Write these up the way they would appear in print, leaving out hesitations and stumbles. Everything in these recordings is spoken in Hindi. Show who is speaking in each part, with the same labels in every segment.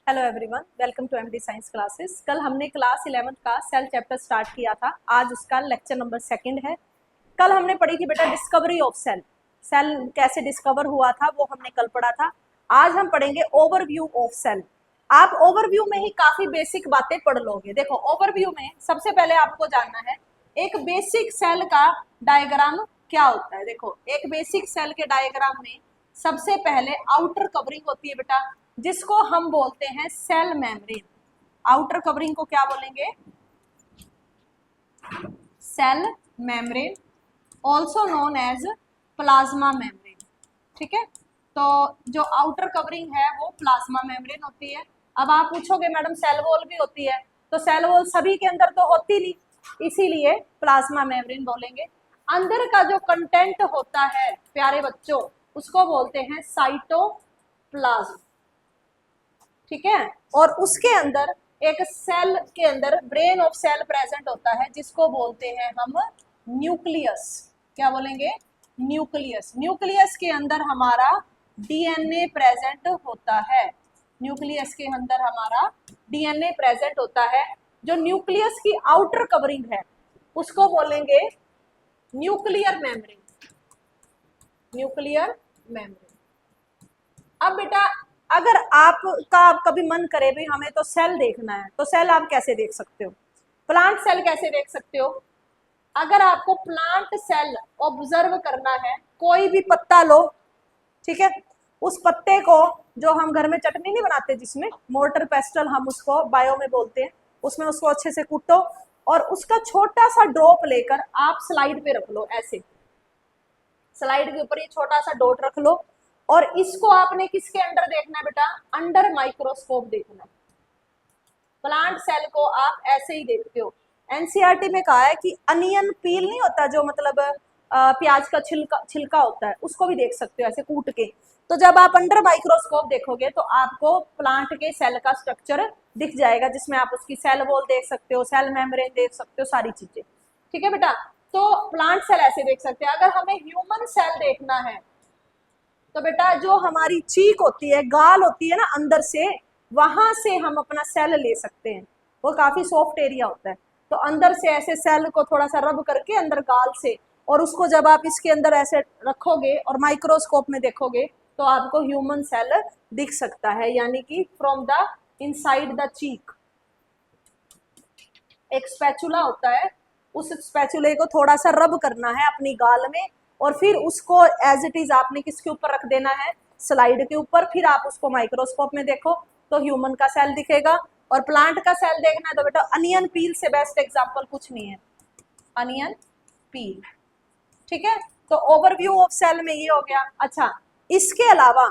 Speaker 1: Hello everyone, welcome to MD science classes. कल हमने क्लास 11th का सेल चैप्टर स्टार्ट किया था। आज उसका लेक्चर नंबर 2 है। कल हमने पढ़ी थी बेटा डिस्कवरी ऑफ सेल। सेल कैसे डिस्कवर हुआ था वो हमने कल पढ़ा था। आज हम पढ़ेंगे ओवरव्यू ऑफ सेल। आप ओवरव्यू में ही काफी बेसिक बातें पढ़ लोगे। देखो, ओवरव्यू में सबसे पहले आपको जानना है एक बेसिक सेल का डायग्राम क्या होता है। देखो, एक बेसिक सेल के डायग्राम में सबसे पहले आउटर कवरिंग होती है बेटा, जिसको हम बोलते हैं सेल मेम्ब्रेन। आउटर कवरिंग को क्या बोलेंगे? Cell membrane, also known as plasma membrane. ठीक है, तो जो आउटर कवरिंग है वो प्लाज्मा मेम्ब्रेन होती है। अब आप पूछोगे मैडम सेल वॉल भी होती है, तो सेल वॉल सभी के अंदर तो होती नहीं, इसीलिए प्लाज्मा मेम्ब्रेन बोलेंगे। अंदर का जो कंटेंट होता है प्यारे बच्चों, उसको बोलते हैं साइटोप्लाज्म। ठीक है, और उसके अंदर एक सेल के अंदर ब्रेन ऑफ सेल प्रेजेंट होता है, जिसको बोलते हैं हम न्यूक्लियस। क्या बोलेंगे? न्यूक्लियस। न्यूक्लियस के अंदर हमारा डीएनए प्रेजेंट होता है। न्यूक्लियस के अंदर हमारा डीएनए प्रेजेंट होता है। जो न्यूक्लियस की आउटर कवरिंग है उसको बोलेंगे न्यूक्लियर मेम्ब्रेन। Nuclear membrane. अब बेटा, अगर आपका कभी मन करे भाई हमें तो सेल देखना है, तो सेल आप कैसे देख सकते हो? प्लांट सेल कैसे देख सकते हो? अगर आपको प्लांट सेल ऑब्जर्व करना है, कोई भी पत्ता लो, ठीक है, उस पत्ते को, जो हम घर में चटनी नहीं बनाते जिसमें मोर्टर पेस्टल हम उसको बायो में बोलते हैं, उसमें उसको अच्छे से कूटो और उसका छोटा सा ड्रॉप लेकर आप स्लाइड पे रख लो। ऐसे स्लाइड के ऊपर ये छोटा सा डॉट रख लो और इसको आपने किसके अंडर देखना है बेटा? अंडर माइक्रोस्कोप देखना है। प्लांट सेल को आप ऐसे ही देखते हो। एनसीईआरटी में कहा है कि अनियन पील नहीं होता, जो मतलब प्याज का छिलका होता है, उसको भी देख सकते हो ऐसे कूट के। तो जब आप अंडर माइक्रोस्कोप देखोगे तो आपको प्लांट के सेल का स्ट्रक्चर दिख जाएगा, जिसमें आप उसकी सेल वॉल देख सकते हो, सेल मेम्ब्रेन देख सकते हो, सारी चीजें। ठीक है बेटा, तो प्लांट सेल ऐसे देख सकते हैं। अगर हमें ह्यूमन सेल देखना है तो बेटा जो हमारी चीक होती है, गाल होती है ना अंदर से, वहां से हम अपना सेल ले सकते हैं। वो काफी सॉफ्ट एरिया होता है, तो अंदर से ऐसे सेल को थोड़ा सा रब करके अंदर गाल से, और उसको जब आप इसके अंदर ऐसे रखोगे और माइक्रोस्कोप में देखोगे तो आपको ह्यूमन सेल दिख सकता है, यानी कि from the inside the cheek. एक स्पैचुला होता है, उस स्पैचुले को थोड़ा सा रब करना है अपनी गाल में, और फिर उसको एज इट इज आपने किसके ऊपर रख देना है? स्लाइड के ऊपर। फिर आप उसको माइक्रोस्कोप में देखो तो ह्यूमन का सेल दिखेगा। और प्लांट का सेल देखना है तो बेटा अनियन पील से बेस्ट एग्जांपल कुछ नहीं है, अनियन पील। ठीक है, तो ओवरव्यू ऑफ सेल में ये हो गया। अच्छा, इसके अलावा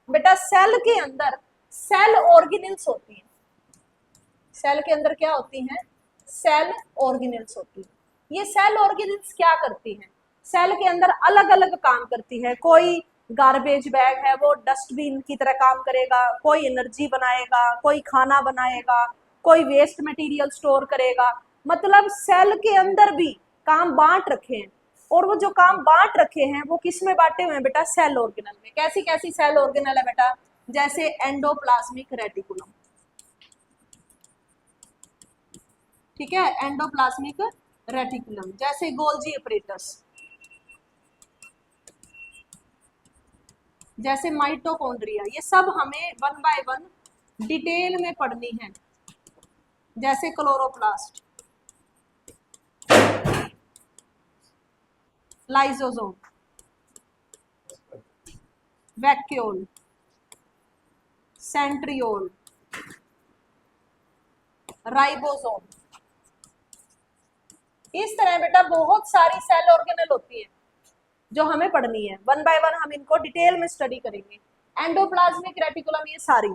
Speaker 1: बेटा सेल के अंदर सेल ऑर्गेनेल्स होती हैं। सेल के अंदर क्या होती हैं? सेल ऑर्गेनेल्स होती है। ये सेल ऑर्गेनेल्स क्या करती हैं? सेल के अंदर अलग अलग काम करती है। कोई गार्बेज बैग है, वो डस्टबिन की तरह काम करेगा, कोई एनर्जी बनाएगा, कोई खाना बनाएगा, कोई वेस्ट मटेरियल स्टोर करेगा। मतलब सेल के अंदर भी काम बांट रखे हैं, और वो जो काम बांट रखे हैं वो किस में बांटे हुए हैं बेटा? सेल ऑर्गेनल में। कैसी कैसी सेल ऑर्गेनल है बेटा? जैसे एंडोप्लाज्मिक रेटिकुलम, ठीक है, एंडोप्लाज्मिक रेटिकुलम, जैसे गोल्जी अपरेटस, जैसे माइटोकॉन्ड्रिया। ये सब हमें 1 बाय 1 डिटेल में पढ़नी है। जैसे chloroplast, lysosome, vacuole, centriole, ribosome. इस तरह बेटा बहुत सारी सेल ऑर्गेनल होती है जो हमें पढ़नी है। 1 बाय 1 हम इनको डिटेल में स्टडी करेंगे। एंडोप्लाज्मिक रेटिकुलम, ये सारी।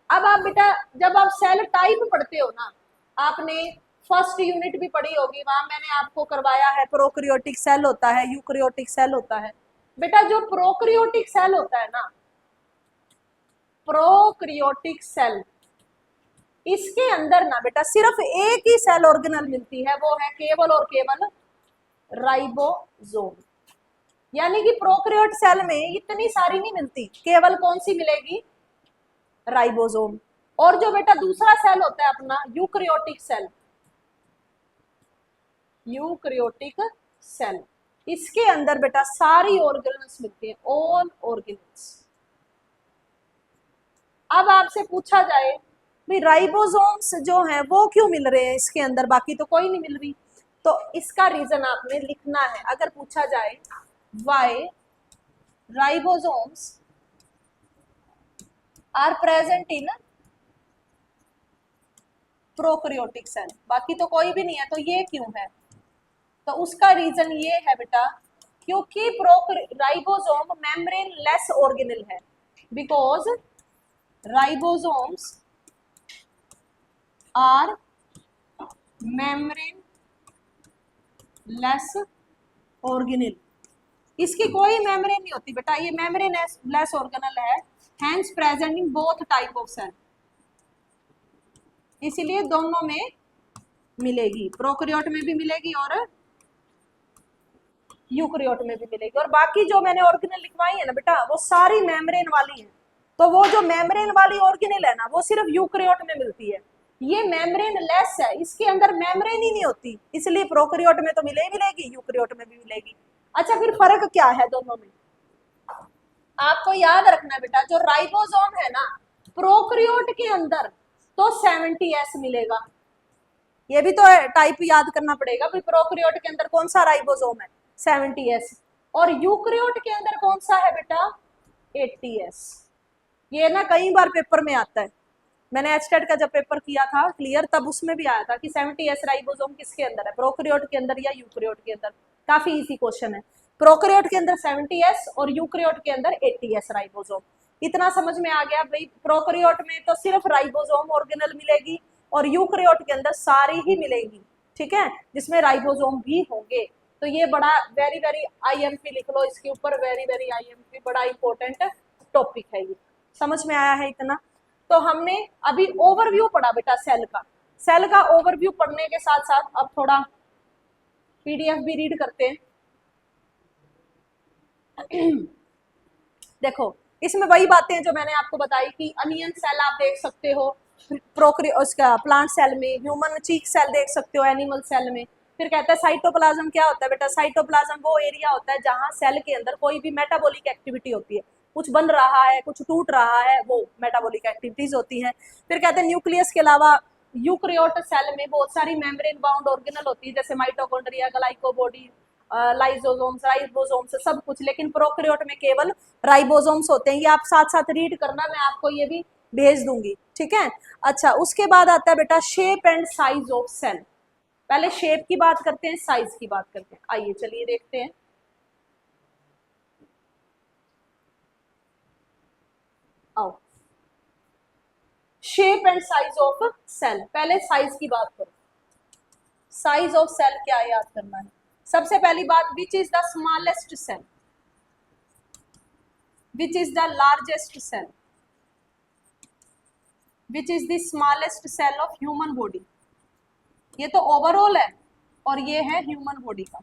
Speaker 1: अब आप बेटा जब आप सेल टाइप पढ़ते हो ना, आपने फर्स्ट यूनिट भी पढ़ी होगी, वहां मैंने आपको करवाया है प्रोकैरियोटिक सेल होता है, यूकैरियोटिक सेल होता है। बेटा जो प्रोकैरियोटिक सेल होता है ना, प्रोकैरियोटिक सेल, इसके अंदर ना बेटा सिर्फ एक ही सेल ऑर्गेनल मिलती है, वो है केवल और केवल राइबोसोम। यानी कि प्रोकैरियोट सेल में इतनी सारी नहीं मिलती, केवल कौन सी मिलेगी? राइबोसोम। और जो बेटा दूसरा सेल होता है अपना यूकैरियोटिक सेल, यूकैरियोटिक सेल, इसके अंदर बेटा सारी ऑर्गेनल्स मिलती है, ऑल ऑर्गेनल्स। अब आपसे पूछा जाए भाई राइबोसोम्स जो हैं वो क्यों मिल रहे हैं इसके अंदर, बाकी तो कोई नहीं मिल रही, तो इसका रीजन आपने लिखना है। अगर पूछा जाए why ribosomes are present in prokaryotic cell, बाकी तो कोई भी नहीं है, तो ये क्यों है, तो उसका रीजन ये है बेटा क्योंकि राइबोसोम मेम्ब्रेन लेस ऑर्गेनल है, because ribosomes are membrane less organelle, इसकी कोई मेम्ब्रेन नहीं होती बेटा, ये मेम्ब्रेन लेस ऑर्गेनल है, hence present in both type of cell, इसीलिए दोनों में मिलेगी, प्रोकैरियोट में भी मिलेगी और यूकैरियोट में भी मिलेगी। और बाकी जो मैंने ऑर्गेनल लिखवाई है ना बेटा वो सारी मेम्ब्रेन वाली है, तो वो जो मेम्ब्रेन वाली ऑर्गेनल है ना वो सिर्फ यूकैरियोट में मिलती है, ये मेम्ब्रेन लेस है, इसके अंदर मेम्ब्रेन ही नहीं होती, इसलिए प्रोकैरियोट में तो मिलेगी, यूकैरियोट में भी मिलेगी। अच्छा फिर फर्क क्या है दोनों में, आपको याद रखना बेटा जो राइबोसोम है ना प्रोकैरियोट के अंदर तो 70S मिलेगा, ये भी तो टाइप याद करना पड़ेगा, भाई प्रोकैरियोट के अंदर कौन सा राइबोसोम है 70S, और यूकैरियोट के अंदर कौन सा है बेटा 80S। ये ना कई बार पेपर में आता है, मैंने एचटेट का जब पेपर किया था क्लियर तब उसमें भी आया था कि 70S राइबोसोम किसके अंदर है, प्रोकैरियोट के अंदर या यूकैरियोट के अंदर, काफी इजी क्वेश्चन है, प्रोकैरियोट के अंदर 70S और यूकैरियोट के अंदर 80S राइबोसोम, इतना समझ में आ गया भाई, प्रोकैरियोट में तो सिर्फ राइबोसोम ऑर्गेनल मिलेगी और यूकैरियोट के अंदर सारी ही मिलेगी, ठीक है, जिसमें राइबोसोम भी होंगे। तो ये बड़ा वेरी वेरी आईएमपी लिख लो इसके ऊपर, वेरी वेरी आईएमपी, बड़ा इंपॉर्टेंट टॉपिक है ये, समझ में आया है इतना। तो हमने अभी ओवरव्यू पढ़ा बेटा सेल का ओवरव्यू पढ़ने के साथ साथ अब थोड़ा पीडीएफ भी रीड करते हैं। देखो इसमें वही बातें हैं जो मैंने आपको बताई कि अनियन सेल आप देख सकते हो उसका प्लांट सेल में, ह्यूमन चीक सेल देख सकते हो एनिमल सेल में। फिर कहता है साइटोप्लाज्म क्या होता है बेटा, साइटोप्लाज्म वो एरिया होता है जहां सेल के अंदर कोई भी मेटाबॉलिक एक्टिविटी होती है, कुछ बन रहा है कुछ टूट रहा है, वो मेटाबॉलिक एक्टिविटीज होती हैं। फिर कहते हैं न्यूक्लियस के अलावा यूकैरियोट सेल में बहुत सारी मेम्ब्रेन बाउंड ऑर्गेनल होती है, जैसे माइटोकॉन्ड्रिया, ग्लाइकोबॉडी, लाइसोसोम्स, राइबोसोम्स, सब कुछ, लेकिन प्रोकैरियोट में केवल राइबोसोम्स होते हैं। ये आप साथ साथ रीड करना, मैं आपको ये भी भेज दूंगी, ठीक है। अच्छा उसके बाद आता है बेटा shape and size of cell, पहले शेप की बात करते हैं, साइज की बात करते हैं, आइए चलिए देखते हैं। आओ shape and size of cell, पहले साइज की बात करो, साइज ऑफ सेल क्या याद करना है, सबसे पहली बात which is the smallest cell, which is the largest cell, which is the smallest cell of human body, ये तो ओवरऑल है और ये है ह्यूमन बॉडी का।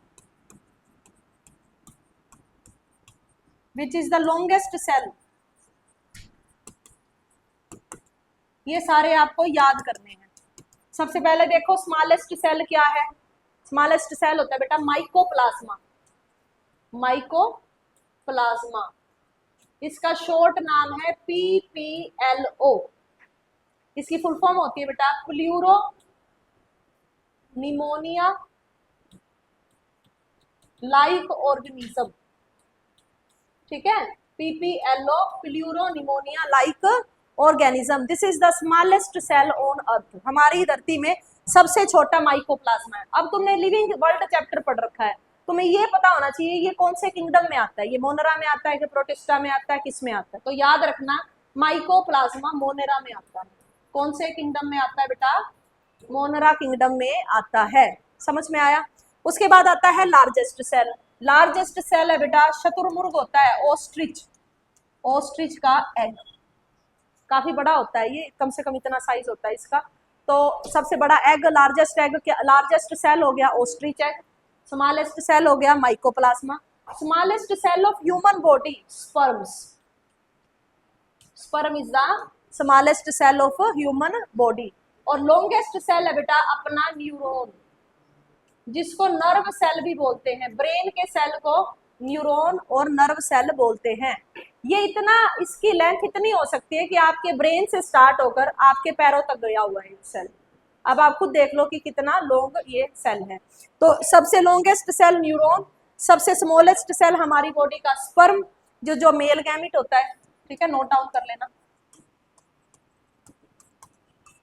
Speaker 1: Which is the longest cell, ये सारे आपको याद करने हैं। सबसे पहले देखो स्मॉलेस्ट सेल क्या है, स्मॉलेस्ट सेल होता है बेटा माइकोप्लाज्मा, माइकोप्लाज्मा, इसका शॉर्ट नाम है PPLO, इसकी फुल फॉर्म होती है बेटा प्लूरो निमोनिया लाइक ऑर्गेनिज्म, ठीक है, PPLO pleuro pneumonia like organism, this is the smallest cell on earth, हमारी धरती में सबसे छोटा माइकोप्लाज्मा है। अब तुमने लिविंग वर्ल्ड चैप्टर पढ़ रखा है, तुम्हें ये पता होना चाहिए ये कौन से किंगडम में आता है, ये मोनेरा में आता है कि प्रोटिस्टा में आता है, किस में आता है, तो याद रखना माइकोप्लाज्मा मोनेरा में आता है। कौन से किंगडम में आता है बेटा, मोनेरा किंगडम में आता है, समझ में आया। उसके बाद आता है लार्जेस्ट सेल, लार्जेस्ट सेल है बेटा शतुरमुर्ग होता है, ऑस्ट्रिच, ऑस्ट्रिच का एग, काफी बड़ा होता है ये, कम से कम इतना साइज होता है इसका, तो सबसे बड़ा एग, लार्जेस्ट एग क्या, लार्जेस्ट सेल हो गया ऑस्ट्रिच एग, स्मॉलेस्ट सेल हो गया mycoplasma, smallest cell of human body sperms, sperm is the smallest cell of human body. और लॉन्गेस्ट सेल है बेटा अपना न्यूरॉन, जिसको नर्व सेल भी बोलते हैं। ब्रेन के सेल को न्यूरॉन और नर्व सेल बोलते हैं। ये इतना, इसकी लेंथ इतनी हो सकती है कि आपके ब्रेन से स्टार्ट होकर आपके पैरों तक गया हुआ है सेल। अब आप खुद देख लो कि कितना लॉन्ग ये सेल है। तो सबसे लॉन्गेस्ट सेल न्यूरॉन, सबसे स्मॉलेस्ट सेल हमारी बॉडी का स्पर्म, जो मेल गैमिट होता है, ठीक है, नोट डाउन कर लेना,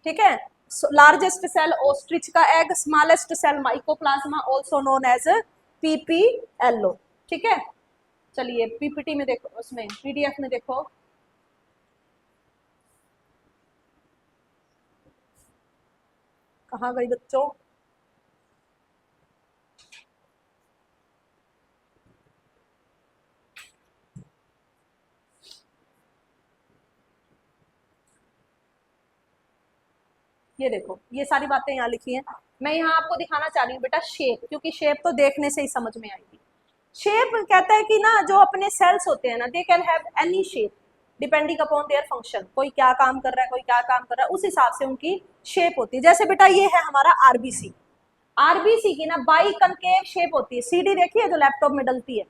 Speaker 1: ठीक है। लार्जेस्ट सेल ऑस्ट्रिच का egg, smallest cell mycoplasma also known as PPLO, ठीक है। चलिए पीपीटी में देखो, उसमें पीडीएफ में देखो, कहाँ गई बच्चों? ये देखो, ये सारी बातें यहाँ लिखी हैं। मैं यहाँ आपको दिखाना चाह रही हूँ बेटा शेप, क्योंकि शेप तो देखने से ही समझ में आएगी। शेप कहता है कि ना जो अपने सेल्स होते हैं ना, they can have any shape depending upon their function. कोई क्या काम कर रहा है, कोई क्या काम कर रहा है, उस हिसाब से उनकी शेप होती है। जैसे बेटा ये है हमारा आरबीसी, आरबीसी की ना बाई कनकेव शेप होती है। सीडी देखी है जो लैपटॉप में डलती है,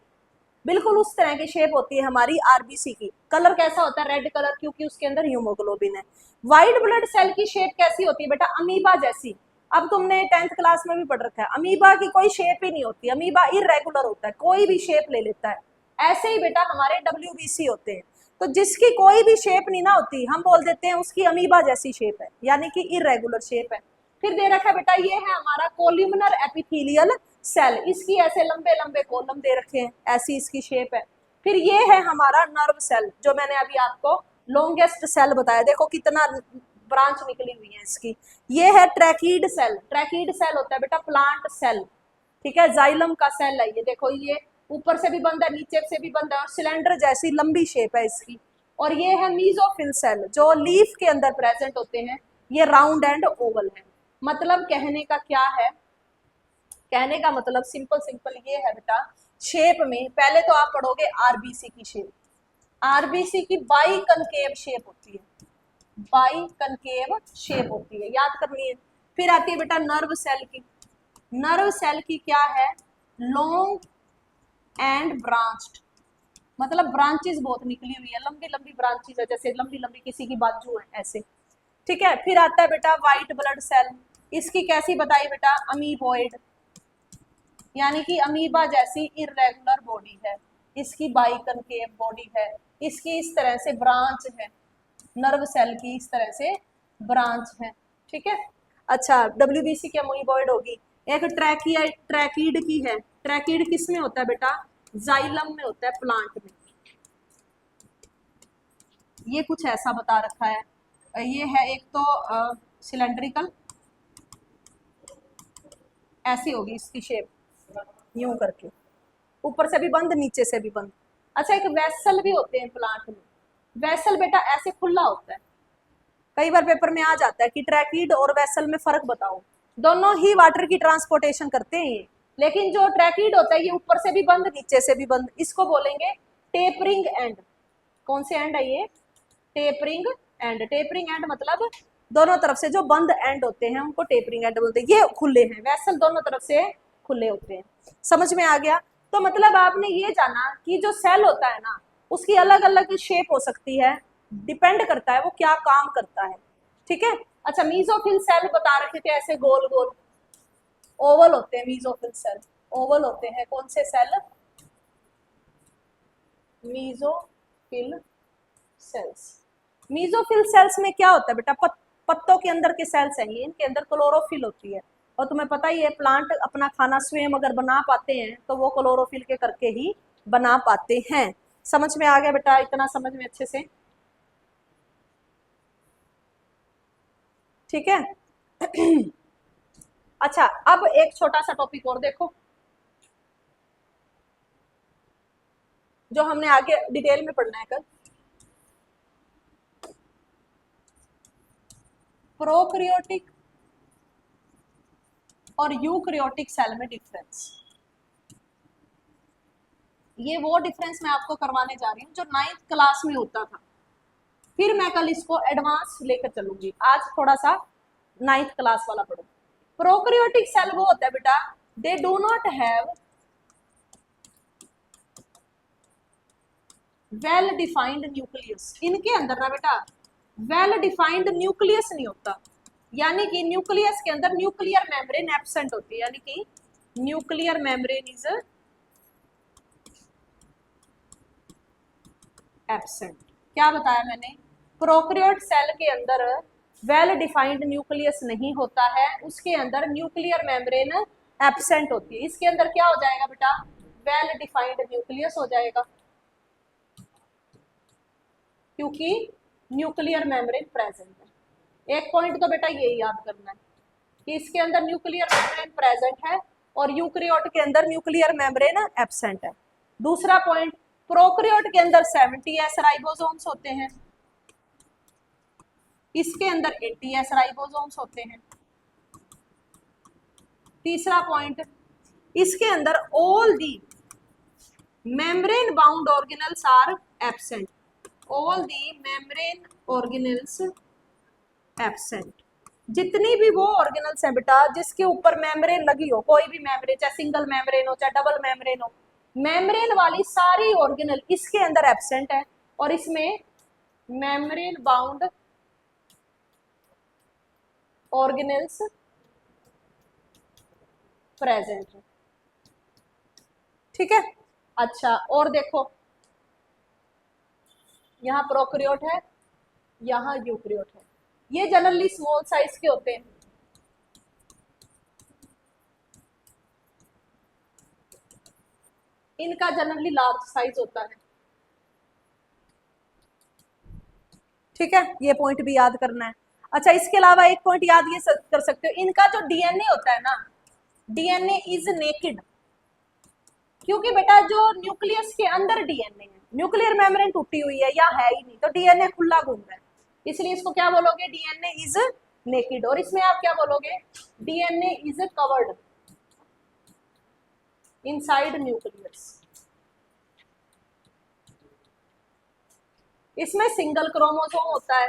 Speaker 1: बिल्कुल उस तरह की शेप होती है हमारी आरबीसी की। कलर कैसा होता है? रेड कलर, क्योंकि उसके अंदर हीमोग्लोबिन है। व्हाइट ब्लड सेल की शेप कैसी होती है बेटा? अमीबा जैसी। अब तुमने 10th क्लास में भी पढ़ रखा है, अमीबा की कोई शेप ही नहीं होती, अमीबा इरेगुलर होता है, कोई भी शेप ले लेता है। ऐसे ही बेटा हमारे डब्ल्यूबीसी होते हैं, तो जिसकी कोई भी शेप नहीं ना होती, हम बोल देते हैं उसकी अमीबा जैसी शेप है, यानी कि इरेगुलर शेप है। फिर दे रखा है बेटा, ये है हमारा कोल्यूमिनर एपिथेलियल सेल, इसकी ऐसे लंबे लंबे कॉलम दे रखे हैं, ऐसी इसकी शेप है। फिर ये है हमारा नर्व सेल, जो मैंने अभी आपको लॉन्गेस्ट सेल बताया, देखो कितना ब्रांच निकली हुई है इसकी। ये है ट्रैकीड सेल, ट्रैकीड सेल होता है बेटा प्लांट सेल, ठीक है, जाइलम का सेल है ये। देखो ये ऊपर से भी बंद है, नीचे से भी बंद है, और सिलेंडर जैसी लंबी शेप है इसकी। और ये है मीजोफिल सेल, जो लीफ के अंदर प्रेजेंट होते हैं, ये राउंड एंड ओवल है। मतलब कहने का क्या है, कहने का मतलब सिंपल सिंपल ये है बेटा, शेप में पहले तो आप पढ़ोगे आरबीसी की शेप, आरबीसी की बाई कनकेव शेप होती है, बाई कनकेव शेप होती है, याद करनी है। फिर आती है बेटा नर्व सेल की, नर्व सेल की क्या है? लॉन्ग एंड ब्रांच्ड, मतलब ब्रांचेस बहुत निकली हुई है, लंबी लंबी ब्रांचेस है, जैसे लंबी लंबी किसी की बाजू है ऐसे, ठीक है। फिर आता है बेटा व्हाइट ब्लड सेल, इसकी कैसी बताई बेटा? अमीबॉइड, यानी कि अमीबा जैसी इरेगुलर बॉडी है, इसकी बाई कनकेव बॉडी है, इसकी इस तरह से ब्रांच है, नर्व सेल की इस तरह से ब्रांच है, ठीक है। अच्छा, डब्ल्यूबीसी की अमीबॉइड होगी। एक ट्रैकीड की है, ट्रैकीड किस में होता है बेटा? जाइलम में होता है, प्लांट में। ये कुछ ऐसा बता रखा है, ये है एक तो सिलेंड्रिकल, ऐसी होगी इसकी शेप, यूं करके, ऊपर से भी बंद, नीचे से भी बंद। अच्छा, एक वेसल भी होते हैं प्लांट में, वेसल बेटा ऐसे खुला होता है, कई बार पेपर में आ जाता है कि ट्रैकीड और वेसल में फर्क बताओ, दोनों ही वाटर की ट्रांसपोर्टेशन करते हैं ये, लेकिन जो ट्रैकीड होता है ये ऊपर से भी बंद, नीचे से भी बंद, इसको बोलेंगे टेपरिंग एंड। कौन से एंड है ये? Tapering and. टेपरिंग एंड मतलब दोनों तरफ से जो बंद एंड होते हैं उनको टेपरिंग एंड बोलते हैं। ये खुले हैं, वेसल दोनों तरफ से खुले होते हैं। समझ में आ गया? तो मतलब आपने ये जाना कि जो सेल होता है ना, उसकी अलग अलग शेप हो सकती है, डिपेंड करता है वो क्या काम करता है, ठीक है। अच्छा, मीजोफिल सेल बता रखे थे, ऐसे गोल गोल ओवल होते हैं मीजोफिल सेल, ओवल होते हैं। कौन से cell? Mesophyll cells. Mesophyll cells में क्या होता है बेटा? पत्तों के अंदर के सेल्स हैं ये, इनके अंदर क्लोरोफिल होती है, और तुम्हें पता ही है प्लांट अपना खाना स्वयं अगर बना पाते हैं तो वो क्लोरोफिल के करके ही बना पाते हैं। समझ में आ गया बेटा? इतना समझ में अच्छे से, ठीक है। अच्छा, अब एक छोटा सा टॉपिक और देखो, जो हमने आगे डिटेल में पढ़ना है कल। प्रोकैरियोटिक और यूकैरियोटिक सेल में डिफरेंस, ये वो डिफरेंस मैं आपको करवाने जा रही हूँ जो 9th क्लास में होता था। फिर मैं कल इसको एडवांस लेकर चलूंगी, आज थोड़ा सा 9th क्लास वाला पढ़ो। प्रोकैरियोटिक सेल वो होता है बेटा, they do not have well defined nucleus. इनके अंदर ना बेटा वेल डिफाइंड न्यूक्लियस नहीं होता, यानी कि न्यूक्लियस के अंदर न्यूक्लियर मेम्ब्रेन एब्सेंट होती है, यानी कि न्यूक्लियर मेम्ब्रेन इज एब्सेंट। क्या बताया मैंने, प्रोकैरियोट सेल के अंदर वेल डिफाइंड न्यूक्लियस नहीं होता है, उसके अंदर न्यूक्लियर मेम्ब्रेन एब्सेंट होती है। इसके अंदर क्या हो जाएगा बेटा, वेल डिफाइंड न्यूक्लियस हो जाएगा, क्योंकि न्यूक्लियर मेम्ब्रेन प्रेजेंट है। एक पॉइंट तो बेटा यही याद करना है कि इसके अंदर न्यूक्लियर मेम्ब्रेन प्रेजेंट है और यूकैरियोट के अंदर न्यूक्लियर मेम्ब्रेन एब्सेंट है। दूसरा पॉइंट, प्रोकैरियोट के अंदर 70s राइबोसोम्स होते हैं, इसके अंदर 80s राइबोसोम्स होते हैं। तीसरा पॉइंट, इसके अंदर all the membrane bound organelles are absent, all the membrane organelles absent. जितनी भी वो ऑर्गेनल्स हैं बेटा जिसके ऊपर मेम्ब्रेन लगी हो, कोई भी मेम्ब्रेन, चाहे सिंगल मेम्ब्रेन हो चाहे डबल मेम्ब्रेन हो, मेम्ब्रेन वाली सारी ऑर्गेनल इसके अंदर एब्सेंट है और इसमें मेम्ब्रेन बाउंड ऑर्गेनल्स प्रेजेंट है। ठीक है, अच्छा और देखो, यहाँ प्रोकैरियोट है, यहाँ यूकैरियोट है, ये जनरली स्मॉल साइज के होते हैं, इनका जनरली लार्ज साइज होता है। ठीक है, ये पॉइंट भी याद करना है। अच्छा, इसके अलावा एक पॉइंट याद ये कर सकते हो, इनका जो डीएनए होता है ना, डीएनए इज नेकेड, क्योंकि बेटा जो न्यूक्लियस के अंदर डीएनए है, न्यूक्लियर मेम्ब्रेन टूटी हुई है या है ही नहीं, तो डीएनए खुला घूम रहा है, इसलिए इसको क्या बोलोगे, डीएनए इज नेकेड। और इसमें आप क्या बोलोगे, DNA is covered inside nucleus. इसमें सिंगल क्रोमोसोम होता है,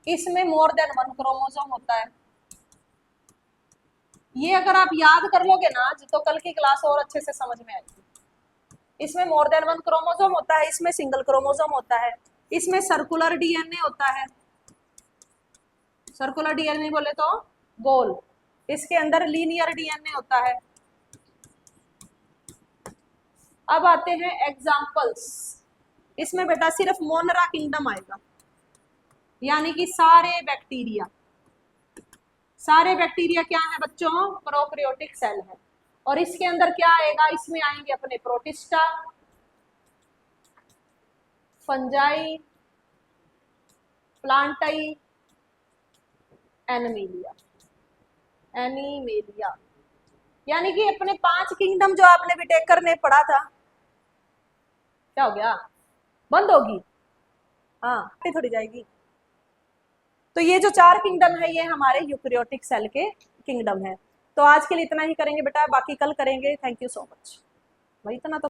Speaker 1: इसमें मोर देन वन क्रोमोसोम होता है। ये अगर आप याद कर लोगे ना तो कल की क्लास और अच्छे से समझ में आएगी। इसमें मोर देन वन क्रोमोसोम होता है, इसमें सिंगल क्रोमोसोम होता है, इसमें सर्कुलर डीएनए होता है, सर्कुलर डीएनए बोले तो गोल, इसके अंदर लीनियर डीएनए होता है। अब आते हैं एग्जाम्पल्स, इसमें बेटा सिर्फ मोनरा किंगडम आएगा, यानी कि सारे बैक्टीरिया, सारे बैक्टीरिया क्या है बच्चों, प्रोकैरियोटिक सेल है। और इसके अंदर क्या आएगा, इसमें आएंगे अपने प्रोटिस्टा, फंजाई, प्लांटाई, एनिमेलिया, एनिमेलिया, यानी कि अपने 5 किंगडम जो आपने विटेकर ने पढ़ा था, क्या हो गया, बंद होगी, हाँ थोड़ी जाएगी। तो ये जो 4 किंगडम है ये हमारे यूकैरियोटिक सेल के किंगडम है। तो आज के लिए इतना ही करेंगे बेटा, बाकी कल करेंगे। Thank you so much. भाई इतना तो